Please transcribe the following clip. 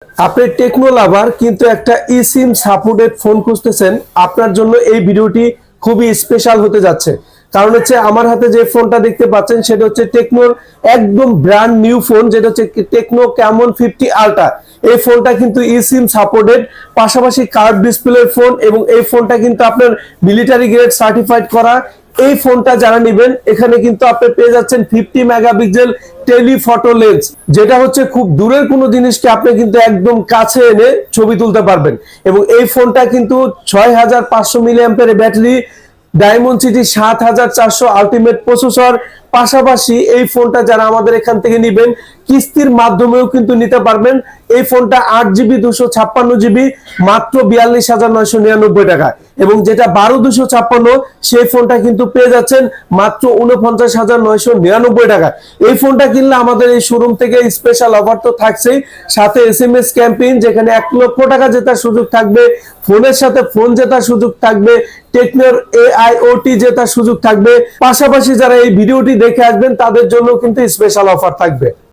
আপনি টেকনো লাভার কিন্তু একটা ই সিম সাপোর্টেড ফোন খুঁজতেছেন, আপনার জন্য এই ভিডিওটি খুবই স্পেশাল হতে যাচ্ছে। কারণ হচ্ছে আমার হাতে যে ফোনটা দেখতে পাচ্ছেন সেটা হচ্ছে টেকনোর একদম ব্র্যান্ড নিউ ফোন, যেটা হচ্ছে টেকনো ক্যামন 50 আলট্রা। এই ফোনটা কিন্তু ই সিম সাপোর্টেড, পাশাপাশি কার্ভ ডিসপ্লের ফোন, এবং এই ফোনটা কিন্তু আপনার মিলিটারি গ্রেড সার্টিফাইড করা। এই ফোনটা যারা নেবেন এখানে কিন্তু আপনি পেয়ে যাচ্ছেন 50 মেগাপিক্সেল টেলিফটো লেন্স, যেটা হচ্ছে খুব দূরের কোনো জিনিসকে আপনি কিন্তু একদম কাছে এনে ছবি তুলতে পারবেন। এবং এই ফোনটা কিন্তু 6500 মিলি অ্যাম্পিয়ারের battery, diamond city 7400 ultimate processor. পাশাপাশি এই ফোনটা যারা আমাদের এখান থেকে নেবেন কিস্তির মাধ্যমেও কিন্তু নিতে পারবেন। এই ফোনটা 8GB 256GB মাত্র 42,999 টাকা, এবং যেটা 12 256 সেই ফোনটা কিন্তু পেয়ে যাচ্ছেন মাত্র 49,999 টাকা। এই ফোনটা কিনলে আমাদের এই শোরুম থেকে স্পেশাল অফার তো থাকছেই, সাথে SMS ক্যাম্পেইন যেখানে 1 লক্ষ টাকা জেতার সুযোগ থাকবে, ফোনের সাথে ফোন জেতার সুযোগ থাকবে, টেকনোর AIoT জেতার সুযোগ থাকবে। পাশাপাশি যারা এই ভিডিওটি দেখে আসবেন তাদের জন্য কিন্তু স্পেশাল অফার থাকবে।